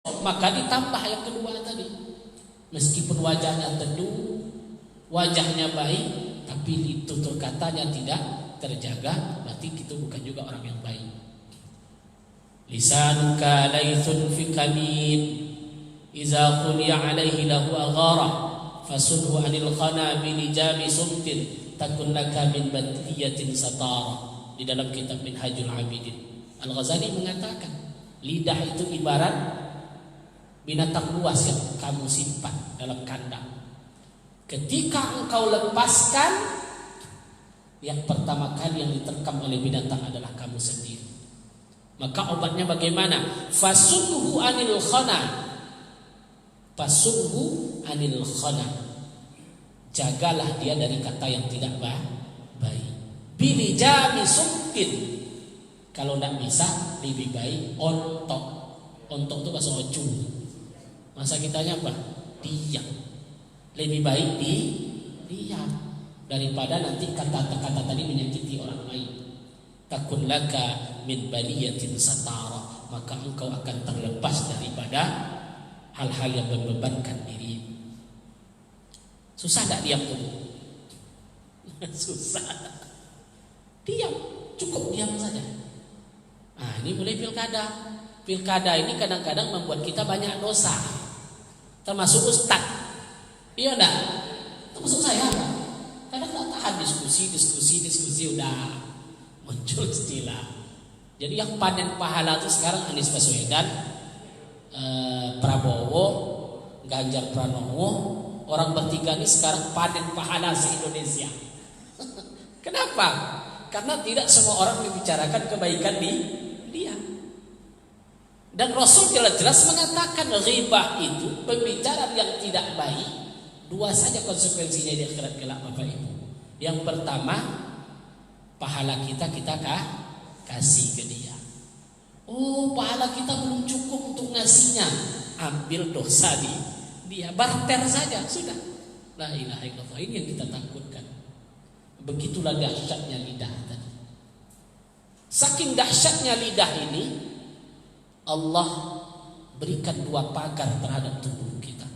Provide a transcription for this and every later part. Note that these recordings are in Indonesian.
maka ditambah yang kedua tadi. Meskipun wajahnya teduh, wajahnya baik, tapi tutur katanya tidak terjaga, berarti itu bukan juga orang yang baik. Lisanuka laythun fi kamin, iza quliya alaihi lahu aghara, fasudhu anil khana bilijami sumtin, takun laka min badiyatin satara. Di dalam kitab Minhajul Abidin, Al-Ghazali mengatakan, lidah itu ibarat binatang buas yang kamu simpan dalam kandang. Ketika engkau lepaskan, yang pertama kali yang diterkam oleh binatang adalah kamu sendiri. Maka obatnya bagaimana? Fasubhu anil khana. Fasubhu anil khana. Jagalah dia dari kata yang tidak baik. Bilijami sumtin. Kalau tidak bisa, lebih baik ontok. Ontok itu bahasa Oju. Masa kitanya apa? Diam. Lebih baik diam daripada nanti kata-kata tadi menyakiti orang lain. Takun laka min baliyatin satara, maka engkau akan terlepas daripada hal-hal yang membebankan diri. Susah tak diam dulu? Susah. Diam, cukup diam saja. Nah, ini mulai pilkada. Pilkada ini kadang-kadang membuat kita banyak dosa. Termasuk ustaz. Iya enggak? Termasuk saya. Kadang tak tahan diskusi udah muncul istilah. Jadi yang panen pahala itu sekarang Anies Baswedan, Prabowo, Ganjar Pranowo, orang bertiga ini sekarang panen pahala se-Indonesia. Kenapa? Karena tidak semua orang membicarakan kebaikan dia. Dan Rasul jelas-jelas mengatakan ghibah itu pembicaraan yang tidak baik. Dua saja konsekuensinya di akhirat kelak Bapak Ibu. Yang pertama, pahala kita kasih ke dia. Oh, pahala kita belum cukup untuk ngasihnya. Ambil dosa dia, barter saja sudah. La ilaha illallah, ini yang kita takutkan. Begitulah dahsyatnya lidah tadi. Saking dahsyatnya lidah ini, Allah berikan dua pagar terhadap tubuh kita.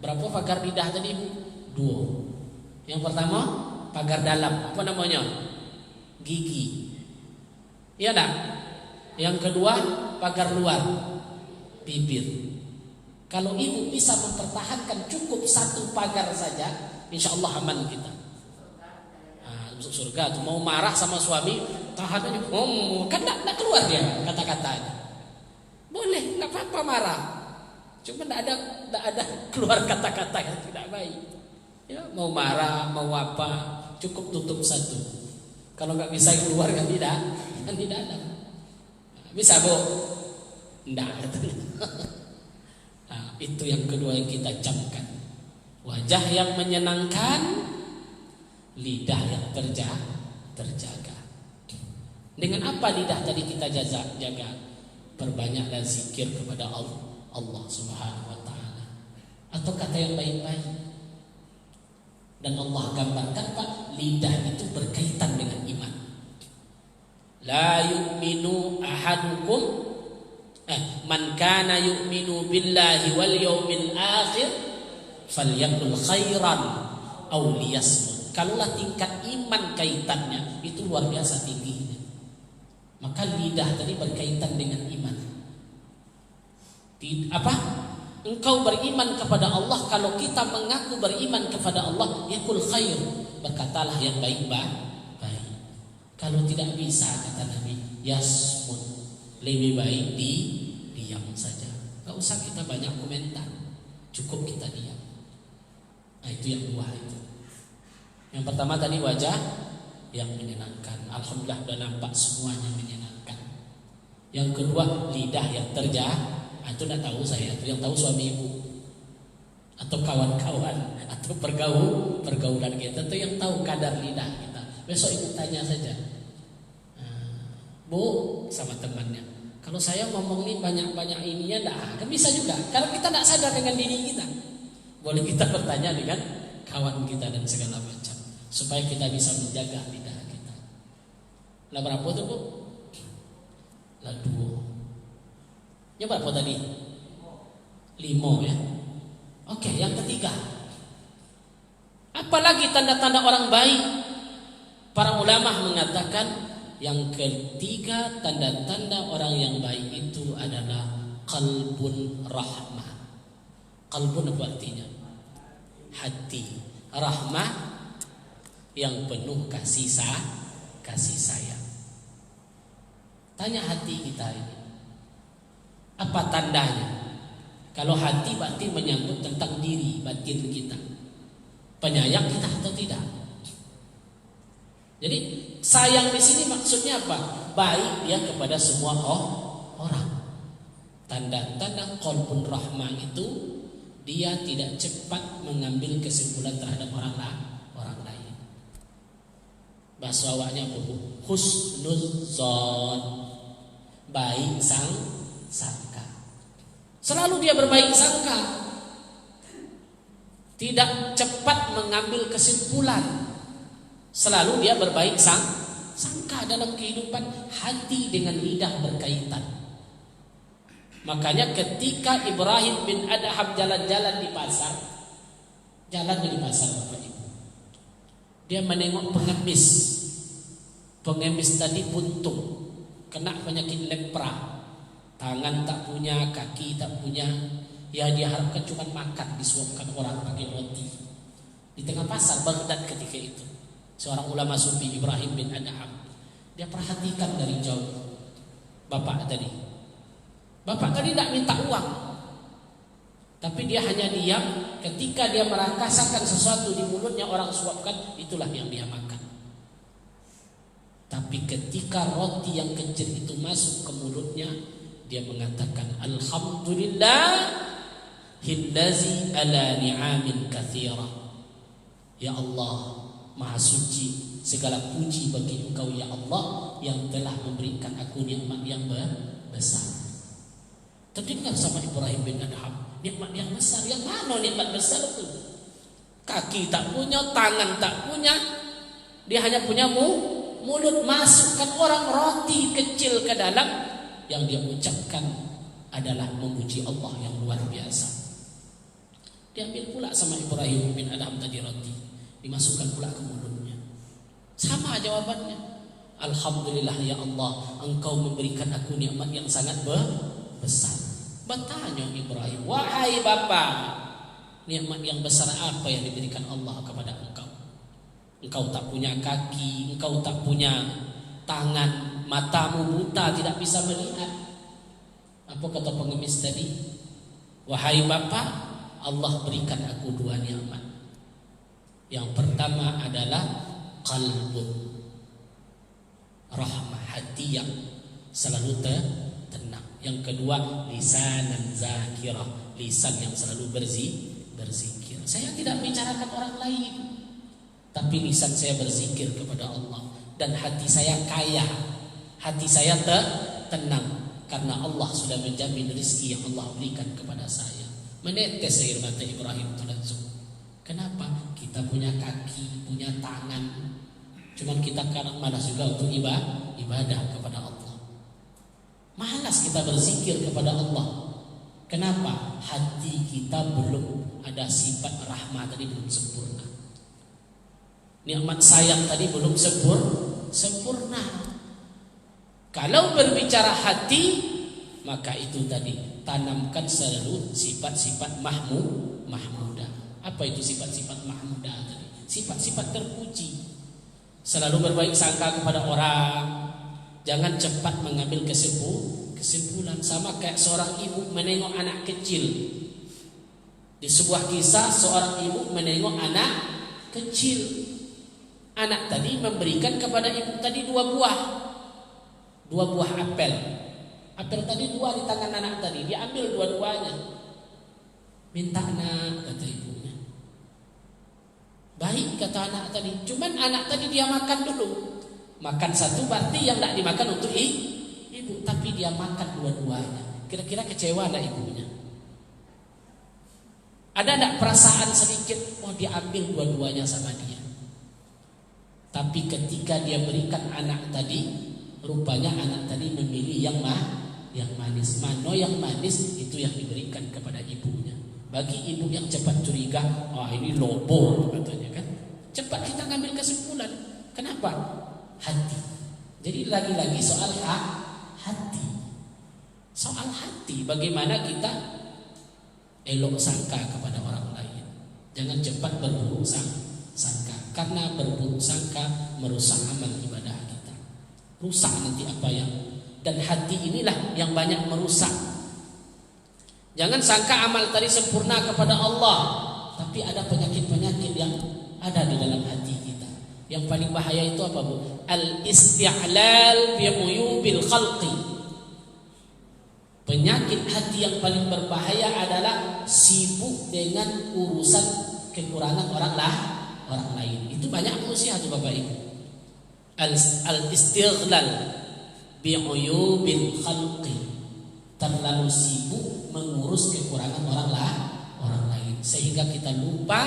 Berapa pagar lidah tadi Ibu? 2. Yang pertama pagar dalam, apa namanya? Gigi. Iya enggak? Yang kedua pagar luar, bibir. Kalau Ibu bisa mempertahankan cukup satu pagar saja, insya Allah aman kita. Masuk surga. Mau marah sama suami, tahan aja. Kan enggak keluar dia kata-katanya. Boleh, enggak apa-apa marah. Cuma tidak ada keluar kata-kata yang tidak baik. Ya, mau marah, mau apa, cukup tutup satu. Kalau nggak bisa keluar kan tidak ada. Bisa Bu? Tidak. Nah, itu yang kedua yang kita camkan. Wajah yang menyenangkan, lidah yang terjaga. Dengan apa lidah tadi kita jaga? Perbanyaklah zikir kepada Allah Subhanahu wa ta'ala, atau kata yang baik-baik. Dan Allah gambarkan Pak, lidah itu berkaitan dengan iman. La yu'minu ahadukum man kana yu'minu billahi wal yawmil akhir falyakul khairan aw liyasmut. Kalaulah tingkat iman kaitannya itu luar biasa tingginya, maka lidah tadi berkaitan dengan iman. Apa? Engkau beriman kepada Allah. Kalau kita mengaku beriman kepada Allah, yakul khair, berkatalah yang baik. Kalau tidak bisa, kata Nabi, yasmut, lebih baik diam saja. Gak usah kita banyak komentar, cukup kita diam. Nah, itu yang dua itu. Yang pertama tadi wajah yang menyenangkan. Alhamdulillah sudah nampak semuanya menyenangkan. Yang kedua lidah yang terjaga. Itu tidak tahu saya, itu yang tahu suami Ibu atau kawan-kawan atau pergaulan kita, itu yang tahu kadar lidah kita. Besok Ibu tanya saja, Bu, sama temannya, kalau saya ngomong ini banyak-banyak ininya, kan bisa juga. Karena kita tidak sadar dengan diri kita, boleh kita bertanya dengan kawan kita dan segala macam, supaya kita bisa menjaga lidah kita. Lah berapa tuh Bu? Lah 2. Yang berapa tadi? 5 ya. Oke, yang ketiga. Apalagi tanda-tanda orang baik? Para ulama mengatakan yang ketiga tanda-tanda orang yang baik itu adalah qalbun rahmah. Qalbun apa artinya? Hati. Rahmah yang penuh kasih sayang. Tanya hati kita ini, apa tandanya? Kalau hati berarti menyangkut tentang diri batin kita, penyayang kita atau tidak. Jadi sayang di sini maksudnya apa? Baik dia kepada semua orang. Tanda-tanda qalbun rahmah itu dia tidak cepat mengambil kesimpulan terhadap orang lain. Bahasa awaknya husnuzon, baik sangka. Selalu dia berbaik sangka, tidak cepat mengambil kesimpulan. Selalu dia berbaik sangka dalam kehidupan. Hati dengan lidah berkaitan. Makanya ketika Ibrahim bin Adham jalan-jalan di pasar, Bapak Ibu, dia menengok pengemis. Pengemis tadi buntung, kena penyakit lepra, tangan tak punya, kaki tak punya. Ya diharapkan cuma makan, disuapkan orang pakai roti. Di tengah pasar Baghdad ketika itu, seorang ulama sufi Ibrahim bin Adham, dia perhatikan dari jauh bapak tadi tidak minta uang, tapi dia hanya diam. Ketika dia merasakan sesuatu di mulutnya orang suapkan, itulah yang dia makan. Tapi ketika roti yang kecil itu masuk ke mulutnya, dia mengatakan alhamdulillah hillazi ala ni'amin katsira. Ya Allah, Maha suci, segala puji bagi Engkau ya Allah yang telah memberikan aku nikmat yang besar. Terdengar sama Ibrahim bin Adham, nikmat yang besar. Yang mana nikmat besar itu? Kaki tak punya, tangan tak punya, dia hanya punya mulut. Masukkan orang roti kecil ke dalam, yang dia ucapkan adalah memuji Allah yang luar biasa. Diambil pula sama Ibrahim bin Adham tadi roti, dimasukkan pula ke mulutnya. Sama jawabannya, alhamdulillah ya Allah, Engkau memberikan aku nikmat yang sangat besar. Bertanya Ibrahim, wahai Bapa, nikmat yang besar apa yang diberikan Allah kepada engkau? Engkau tak punya kaki, engkau tak punya tangan, matamu buta, tidak bisa melihat. Apa kata pengemis tadi? Wahai Bapa, Allah berikan aku 2 nikmat. Yang pertama adalah qalbun rahmah, hati yang selalu tenang. Yang kedua lisanan zakirah, lisan yang selalu berzikir. Saya tidak bicarakan orang lain, tapi lisan saya berzikir kepada Allah. Dan hati saya kaya, hati saya tenang, karena Allah sudah menjamin rezeki yang Allah berikan kepada saya. Menetes air mata Ibrahim itu langsung. Kenapa? Kita punya kaki, punya tangan, cuman kita kadang malas juga untuk ibadah kepada Allah. Malas kita berzikir kepada Allah. Kenapa? Hati kita belum ada sifat rahmah tadi, belum sempurna. Nikmat sayang tadi belum sempurna. Kalau berbicara hati, maka itu tadi, tanamkan selalu sifat-sifat mahmudah. Apa itu sifat-sifat mahmudah tadi? Sifat-sifat terpuji. Selalu berbaik sangka kepada orang. Jangan cepat mengambil kesimpulan. Sama kayak seorang ibu menengok anak kecil. Di sebuah kisah, seorang ibu menengok anak kecil. Anak tadi memberikan kepada ibu tadi 2 buah apel. Apel tadi 2 di tangan anak tadi. Dia ambil 2-duanya. Minta nak, kata ibunya. Baik, kata anak tadi. Cuman anak tadi dia makan dulu. Makan 1 berarti yang tidak dimakan untuk ibu, tapi dia makan 2-duanya. Kira-kira kecewa tidak ibunya? Ada tidak perasaan sedikit, oh dia ambil 2-duanya sama dia. Tapi ketika dia berikan anak tadi, rupanya anak tadi memilih yang manis. Mano yang manis itu yang diberikan kepada ibunya. Bagi ibu yang cepat curiga, ini lobo katanya kan, cepat kita ngambil kesimpulan. Kenapa? Hati. Jadi lagi-lagi soal hati. Soal hati, bagaimana kita elok sangka kepada orang lain. Jangan cepat berburuk sangka, karena berburuk sangka merusak amal ibadah kita. Rusak nanti apa yang, dan hati inilah yang banyak merusak. Jangan sangka amal tadi sempurna kepada Allah, tapi ada penyakit-penyakit yang ada di dalam hati kita. Yang paling bahaya itu apa, Bu? Al-isti'lal bi uyubil khalqi. Penyakit hati yang paling berbahaya adalah sibuk dengan urusan kekurangan orang lain. Itu banyak manusia tuh Bapak Ibu. Al-istighlal bi uyubil khalqi. Terlalu sibuk mengurus kekurangan orang lain, sehingga kita lupa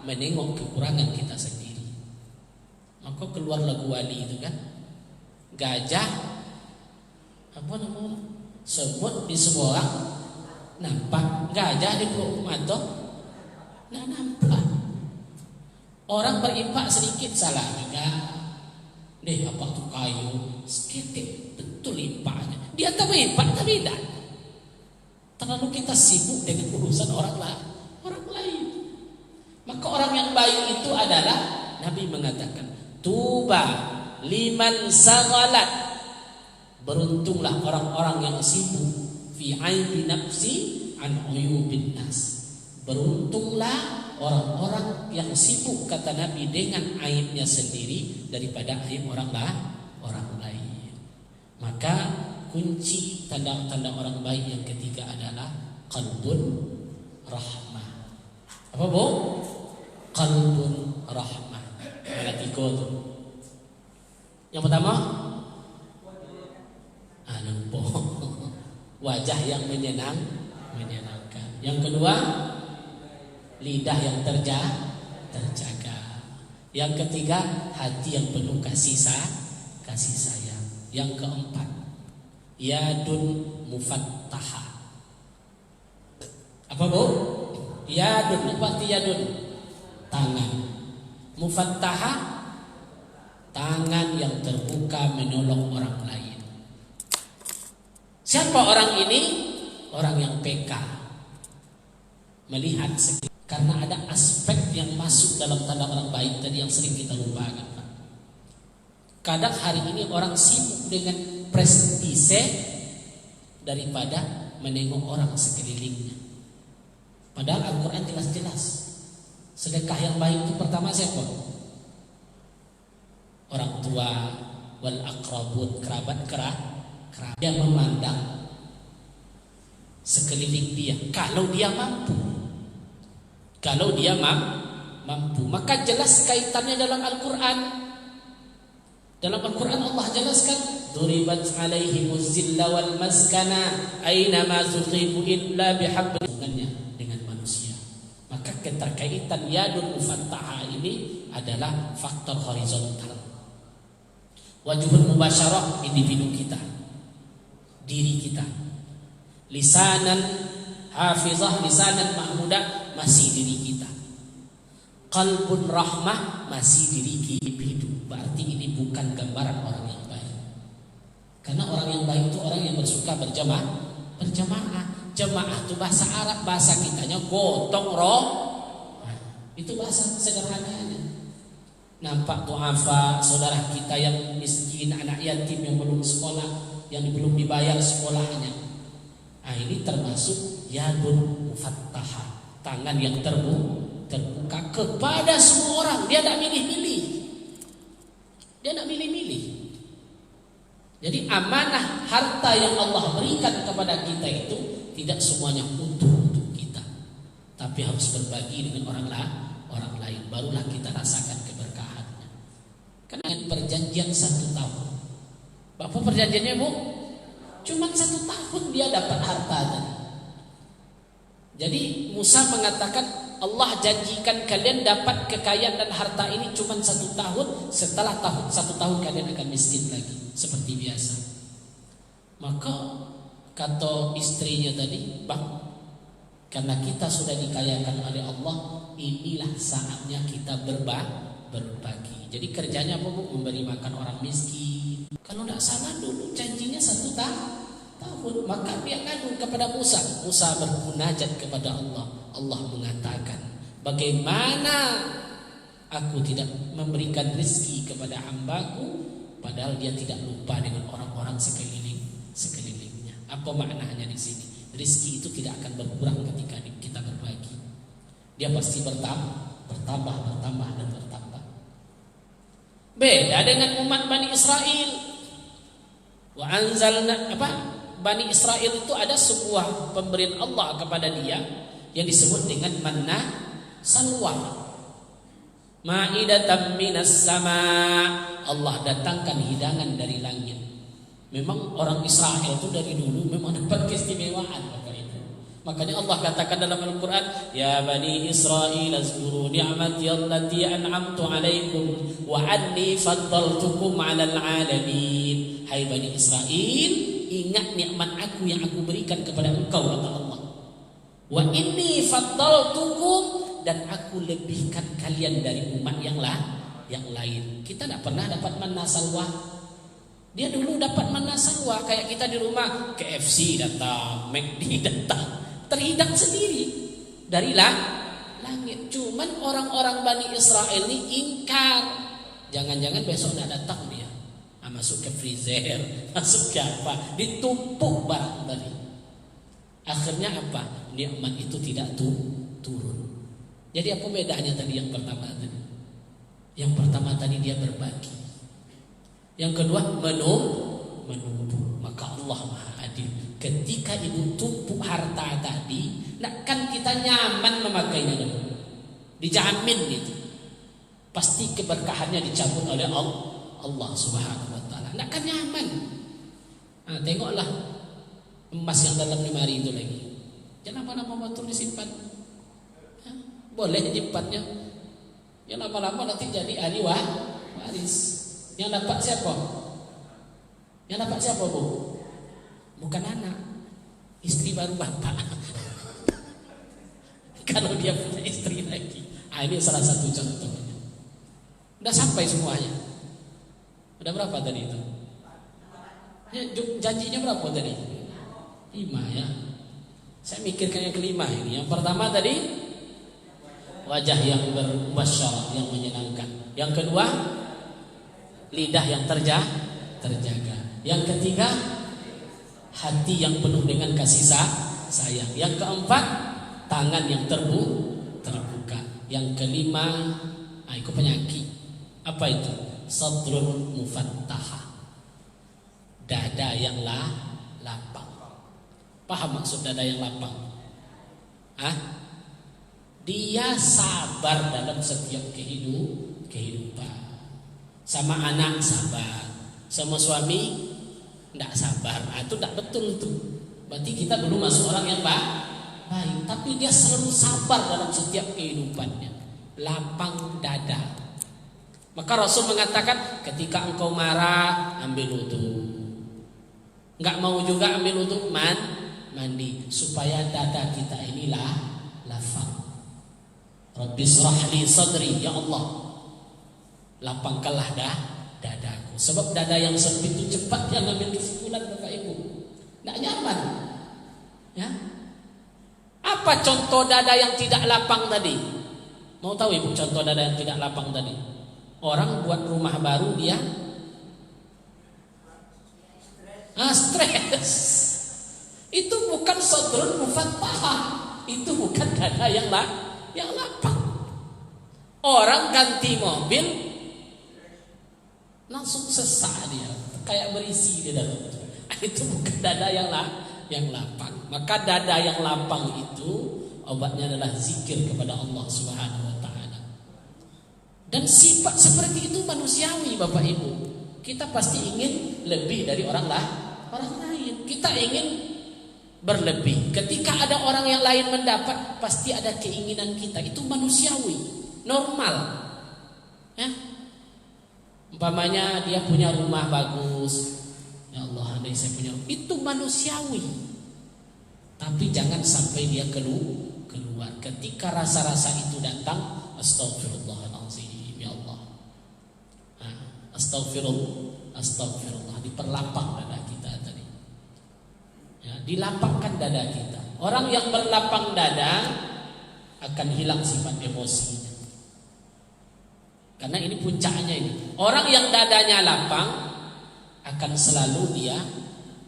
menengok kekurangan kita sendiri. Maka keluar lagu Wali itu kan, gajah apa namanya, semut di sebuah nampak, gajah di perut mata nah nampak. Orang berimpak sedikit salah enggak, deh apa tuh kayu seketik betul impaknya, dia tak berimpak tapi tidak. Terlalu kita sibuk dengan urusan orang lain. Maka orang yang baik itu adalah, Nabi mengatakan, tuba liman sagalat. Beruntunglah orang-orang yang sibuk fi aibi nafsi an uyubin nas. Beruntunglah orang-orang yang sibuk, kata Nabi, dengan aibnya sendiri daripada aib orang lain. Maka kunci tanda-tanda orang baik yang ketiga adalah qalbun rahmah. Apa, Bu? Qalbun rahmah. Ada 3 tuh. Yang pertama, wajah yang menyenangkan. Yang kedua, lidah yang terjaga. Yang ketiga, hati yang penuh kasih sayang. Yang keempat, yadun mufattahah. Apa, Bu? Yadun, apa arti yadun? Tangan. Mufattahah, tangan yang terbuka menolong orang lain. Siapa orang ini? Orang yang PK, melihat sekitar. Karena ada aspek yang masuk dalam tanda orang baik tadi yang sering kita lupakan. Kadang hari ini orang sibuk dengan prestise daripada menengok orang sekelilingnya. Padahal Al-Quran jelas-jelas, sedekah yang baik itu pertama siapa? Orang tua, wal aqrabun, kerabat. Dia memandang sekeliling dia. Kalau dia mampu, maka jelas kaitannya dalam Al-Quran. Dalam Al-Quran Allah jelaskan, duribat alaihimuz zilla wal maskana aina ma tuqifu illa bihablillah, dengan manusia. Maka keterkaitan yadun mufattahah ini adalah faktor horizontal. Wajhul mubasyarah, individu kita, diri kita. Lisanan hafizah, lisanan mahmudah, masih diri kita. Qalbun rahmah, masih diri individu. Berarti ini bukan gambaran orang yang baik. Karena orang yang baik itu orang yang bersuka berjamaah. Jamaah itu bahasa Arab, bahasa kitanya gotong roh. Itu bahasa sederhananya. Nampak du'afa, saudara kita yang miskin, anak yatim yang belum sekolah, yang belum dibayar sekolahnya. Nah, ini termasuk yadun mufattahah, tangan yang terbuka kepada semua orang. Dia tidak milih-milih. Jadi amanah harta yang Allah berikan kepada kita itu tidak semuanya utuh untuk kita, tapi harus berbagi dengan orang lain. Barulah kita rasakan keberkahannya. Karena perjanjian 1 tahun. Bapak perjanjiannya, Bu, cuma 1 tahun dia dapat harta tadi. Jadi Musa mengatakan, Allah janjikan kalian dapat kekayaan dan harta ini cuma 1 tahun. Setelah 1 tahun kalian akan miskin lagi seperti biasa. Maka kata istrinya tadi, Bang, karena kita sudah dikayakan oleh Allah, inilah saatnya kita berbagi. Jadi kerjanya apa, Bu? Memberi makan orang miskin. Kalau tidak salah dulu janjinya 1 tahun. Maka dia ngadu kepada Musa. Musa bermunajat kepada Allah. Allah mengatakan, bagaimana aku tidak memberikan rezeki kepada hambaku, padahal dia tidak lupa dengan orang-orang sekelilingnya. Apa maknanya di sini? Rezeki itu tidak akan berkurang ketika kita berbagi. Dia pasti bertambah dan bertambah. Beda dengan umat Bani Israel. Wa anzalna Bani Israel itu ada sebuah pemberian Allah kepada dia yang disebut dengan manna salwa. Ma'idatan minas sama. Allah datangkan hidangan dari langit. Memang orang Israel itu dari dulu memang dapat keistimewaan, Bapak Ibu. Makanya Allah katakan dalam Al-Quran, Ya Bani Israel azkuru ni'mati allati an'amtu alaikum wa anni faddaltukum 'alal 'alamin. Hai Bani Israel, ingat nikmat aku yang aku berikan kepada engkau, kata Allah. Wa inni faddaltukum, dan aku lebihkan kalian dari umat yang lain. Kita tidak pernah dapat manna salwa. Dia dulu dapat manna salwa, kayak kita di rumah, KFC datang, McD datang, terhidang sendiri dari langit. Cuman orang-orang Bani Israel ini ingkar. Jangan-jangan besok tidak datang dia. Masuk ke freezer, masuk ke apa, ditumpuk barang tadi. Akhirnya apa? Nikmat itu tidak turun. Jadi apa bedanya tadi yang pertama tadi? Yang pertama tadi dia berbagi. Yang kedua menumpuk. Maka Allah Maha Adil. Ketika ibu tumpuk harta tadi, kan kita nyaman memakainya dulu. Dijamin gitu. Pasti keberkahannya dicabut oleh Allah Subhanahu wa taala. Kan nyaman. Nah, tengoklah emas yang dalam lemari itu lagi. Jangan lama-lama betul disimpan. Boleh nyimpannya. Yang lama-lama nanti jadi ahli waris. Yang dapat siapa? Yang dapat siapa, Bu? Bukan anak, istri baru bapak. Kalau dia punya istri lagi. Ini salah satu contohnya. Udah sampai semuanya. Udah berapa tadi itu? Ya, janjinya berapa tadi? 5 ya. Saya mikirkan yang kelima ini. Yang pertama tadi wajah yang berbasyarah, yang menyenangkan. Yang kedua lidah yang terjaga. Yang ketiga hati yang penuh dengan kasih sayang. Yang keempat tangan yang terbuka. Yang kelima itu penyakit. Apa itu? Sadrul mufattahah, dada yang lapang. Paham maksud dada yang lapang? Dia sabar dalam setiap kehidupan. Sama anak sabar, sama suami tidak sabar. Itu tidak betul tuh. Berarti kita belum masuk orang yang baik. Tapi dia selalu sabar dalam setiap kehidupannya. Lapang dada. Maka Rasul mengatakan, ketika engkau marah, ambil wudu. Enggak mau juga ambil wudu, mandi, supaya dada kita inilah lapang. Rabbi shrah li sadri, ya Allah, lapangkanlah dadaku. Sebab dada yang sempit itu cepat yang ambil kesimpulan, Bapak Ibu. Enggak nyaman. Ya. Apa contoh dada yang tidak lapang tadi? Mau tahu Ibu contoh dada yang tidak lapang tadi? Orang buat rumah baru dia stres. Itu bukan sadrul mufattahah. Itu bukan dada yang lapang. Orang ganti mobil langsung sesak dia, kayak berisi di dalam. Itu bukan dada yang lapang. Maka dada yang lapang itu obatnya adalah zikir kepada Allah Subhanahu wa taala. Dan sifat seperti itu manusiawi, Bapak Ibu. Kita pasti ingin lebih dari orang lain. Kita ingin berlebih. Ketika ada orang yang lain mendapat, pasti ada keinginan kita. Itu manusiawi, normal. Ya. Umpamanya dia punya rumah bagus. Ya Allah, andai saya punya. Itu manusiawi. Tapi jangan sampai dia keluar. Ketika rasa-rasa itu datang, astagfirullahaladzim, ya Allah. Astagfirullah, diperlapang dada kita tadi. Ya, dilapangkan dada kita. Orang yang berlapang dada akan hilang sifat emosinya. Karena ini puncaknya ini. Orang yang dadanya lapang akan selalu dia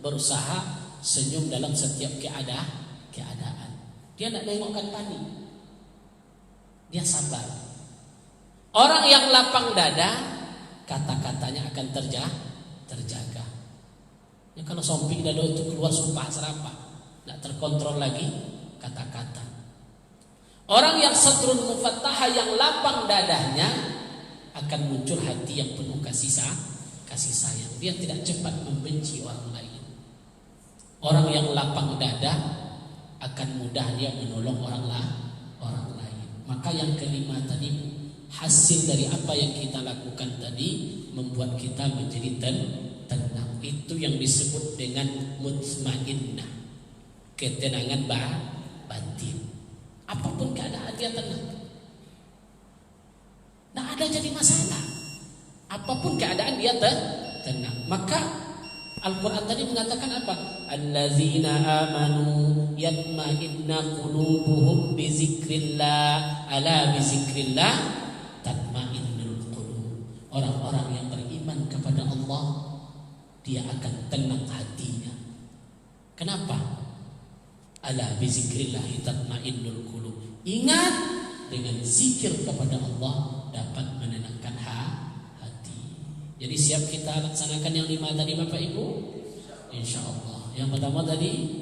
berusaha senyum dalam setiap keadaan. Dia tidak nengokkan panik. Dia sabar. Orang yang lapang dada, kata-katanya akan terjaga. Ya, kalau somping dada itu keluar sumpah serapah, tidak terkontrol lagi kata-kata. Orang yang satrun mufattaha, yang lapang dadanya, akan muncul hati yang penuh kasih sayang. Dia tidak cepat membenci orang lain. Orang yang lapang dada akan mudah dia menolong orang lain. Maka yang kelima tadi, hasil dari apa yang kita lakukan tadi membuat kita menjadi tenang. Itu yang disebut dengan mutmainnah, ketenangan batin. Apapun keadaan dia tenang. Tidak ada jadi masalah. Apapun keadaan dia tenang. Maka Al-Quran tadi mengatakan apa? Allazina amanu yatma'inna qulubuhum bizikrillah, ala bizikrillah tatma'innul qulub. Orang-orang yang beriman kepada Allah, dia akan tenang hatinya. Kenapa? Ala bizikrillah tatma'innul qulub. Ingat, dengan zikir kepada Allah dapat menenangkan hati. Jadi siap kita laksanakan yang 5 tadi Bapak Ibu? Insya Allah. Yang pertama tadi,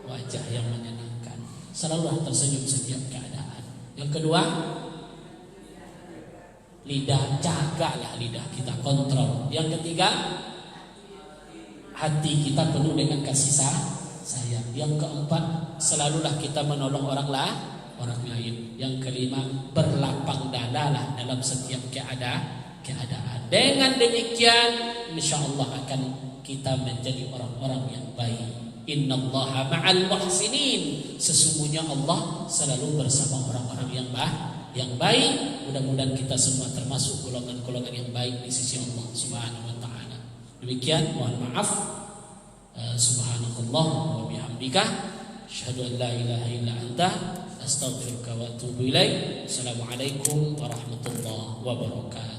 wajah yang menyenangkan, selalulah tersenyum setiap keadaan. Yang kedua, lidah, jagalah lidah kita, kontrol. Yang ketiga, hati kita penuh dengan kasih sayang. Yang keempat, selalulah kita menolong orang lain. Yang kelima, berlapang dadalah dalam setiap keadaan. Dengan demikian, insya Allah akan kita menjadi orang-orang yang baik. Innallaha ma'al muhsinin. Sesungguhnya Allah selalu bersama orang-orang yang baik. Mudah-mudahan kita semua termasuk golongan-golongan yang baik di sisi Allah Subhanahu wa taala. Demikian, mohon maaf. Subhanakallah wa bihamdika, asyhadu an la ilaha illa anta, astaghfiruka wa atubu ilaik. Assalamualaikum warahmatullahi wabarakatuh.